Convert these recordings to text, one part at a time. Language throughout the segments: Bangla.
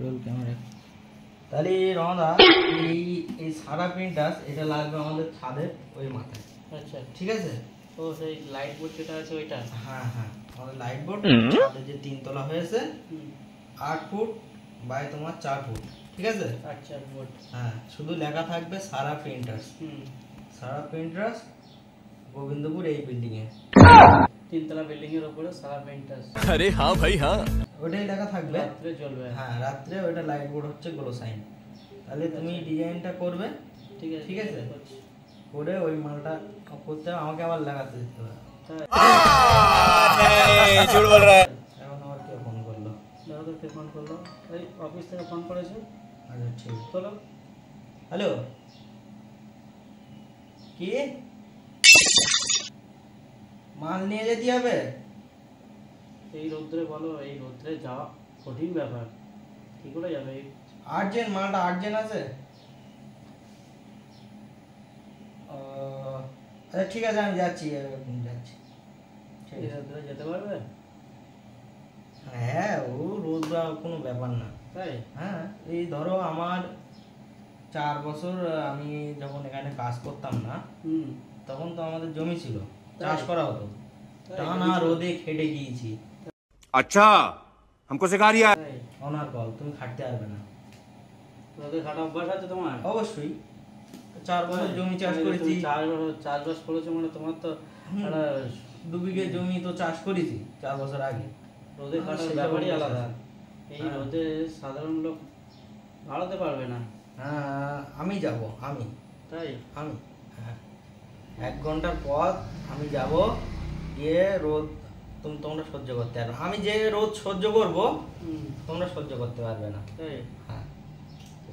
Roll camera. তাহলে রদা এই সারা প্রিন্টার এটা লাগবে আমাদের ছাদের ওই মাথায়। আচ্ছা ঠিক আছে। তো সেই লাইট বোর্ড যেটা আছে ওইটা? হ্যাঁ হ্যাঁ, আমাদের লাইট বোর্ড ছাদে যে 3 তলা হয়েছে 8 ফুট বাই তোমার 4 ফুট। ঠিক আছে। আচ্ছা বোর্ড। হ্যাঁ, শুধু লেখা থাকবে সারা প্রিন্টার্স। সারা প্রিন্টার্স গোবিন্দপুর এই বিল্ডিং এ 3 তলা বিল্ডিং এর উপরে সারা প্রিন্টার্স। अरे हाँ भाई हाँ, ওটাই লেখা থাকবে। রাত্রে জ্বলবে। হ্যাঁ, রাত্রে ওটা লাইট বোর্ড হচ্ছে গ্লো সাইন। তাহলে তুমি ডিজাইনটা করবে। ঠিক আছে ঠিক আছে, করে ওই মালটা করতে হবে, আমাকে আবার লাগাতে দিতে হবে। झूठ बोल रहा है। এখন আমার কে ফোন করলো? দাদাকে ফোন করলো, এই অফিস থেকে ফোন করেছে। আচ্ছা ঠিক। চলো। হ্যালো, কি মাল নিয়ে যেতে হবে? এই রোদ্রে বলো, এই রোদ্রে যাওয়া কঠিন ব্যাপার, কি করে যাবে? আর্জেন্ট, মালটা আর্জেন্ট আছে। আচ্ছা ঠিক আছে, আমি যাচ্ছি যাচ্ছি। ঠিক এই আছে। রোদ্রে যেতে পারবে? হ্যাঁ, ও রোদ বা কোনো ব্যাপার না। তাই? হ্যাঁ, এই ধরো আমার 4 বছর আমি যখন এখানে কাজ করতাম না, তখন তো আমাদের জমি ছিল, চাষ করা হতো। টানা রোদে খেটে গিয়েছি। अच्छा, हमको सिखा रिया है। তাই? ওনার কল, তুমি খাটতে পারবে না। রোদে খাটা অভ্যাস আছে তোমার? অবশ্যই, 4 বছর জমি চাষ করেছি। 4 বছর চাষবাস করেছো মানে তোমার তো একটা 2 বিঘে জমি তো চাষ করেছি 4 বছর আগে। রোদে খাটার সেটা ব্যাপারই অভ্যাস আলাদা। আছে। এই হ্যাঁ। রোদে সাধারণ লোক দাঁড়াতে পারবে না। হ্যাঁ, আমি যাব, তাই? হ্যাঁ, 1 ঘন্টার পথ আমি যাব, গিয়ে রোদ তোমরা সহ্য করতে পারবে। আমি যে রোদ সহ্য করব তোমরা সহ্য করতে পারবে না। তাই? হ্যাঁ,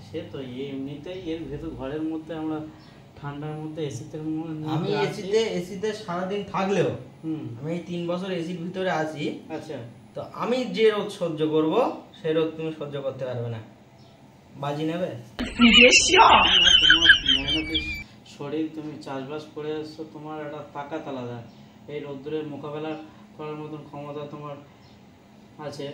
সে তো এমনিতেই এর ভেতর ঘরের মধ্যে আমরা ঠান্ডার মধ্যে এসিতে আমি এসিতে সারাদিন থাকলেও আমি এই 3 বছর এসির ভিতরে আছি। আচ্ছা, তো আমি যে রোদ সহ্য করব সেই রোদ তুমি সহ্য করতে পারবে না। বাজি নেবে? তোমার মেহনতি শরীর, তুমি চাষবাস করে এসছো, তোমার একটা তাকাত আলাদা। এই রোদ্দুরের মোকাবেলা করার মতন ক্ষমতা তোমার আছে।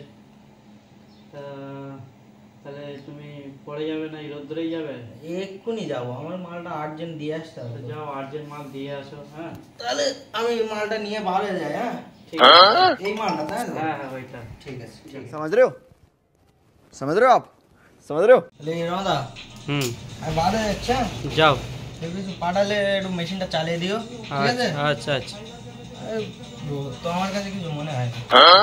তাহলে তুমি পরে যাবে না, এই রোদ্দুরেই যাবে? এক্ষুনি যাব, আমার মালটা আর্জেন্ট দিয়ে আসতে হবে। যাও, আর্জেন্ট মাল দিয়ে আসো। হ্যাঁ, তাহলে আমি মালটা নিয়ে বার হয়ে যাই। হ্যাঁ ঠিক আছে। এই মালটা, তাই তো? হ্যাঁ হ্যাঁ, ওইটা ঠিক আছে, ঠিক আছে। समझ रहे हो, समझ रहे हो आप, समझ रहे हो। তাহলে রদা আমি বার হয়ে যাচ্ছি। যাও। কিছু পাঠালে একটু মেশিনটা চালিয়ে দিও। ঠিক আছে। আচ্ছা আচ্ছা, এই রোদ তো আমার কাছে কিছু মনে হয়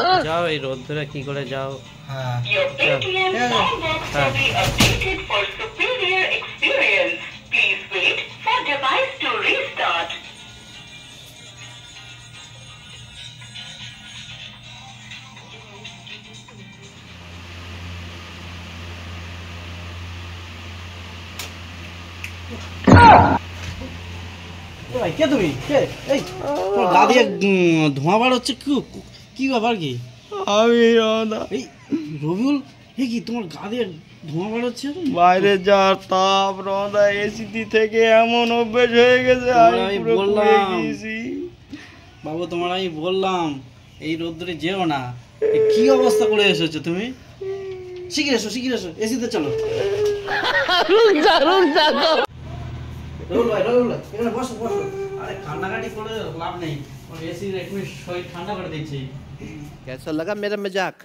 না। যাও, এই রোদ্দুরে কি করে যাও। হ্যাঁ, Your ATM box will be updated for superior experience. Please wait for device to restart. কে তুমি? কে? এই তোমার গা দিয়ে ধোঁয়া বার হচ্ছে, কি ব্যাপার? কি আমি রদা, এই রবিউল, কি তোমার গা দিয়ে ধোঁয়া বার হচ্ছে? বাইরে যা তাপ রদা, এসি থেকে এমন অভ্যেস হয়ে গেছে। আমি বললাম বাবু, তোমার আমি বললাম এই রোদ্দুরে যেও না। কি অবস্থা করে এসেছো তুমি? শিখে এসো, এসিতে চলো। রবিউল ভাই, এখানে বসো। আরে কান্নাকাটি করে লাভ নেই, এসি একটু শরীর ঠান্ডা করে দিচ্ছি। कैसा लगा मेरा मजाक?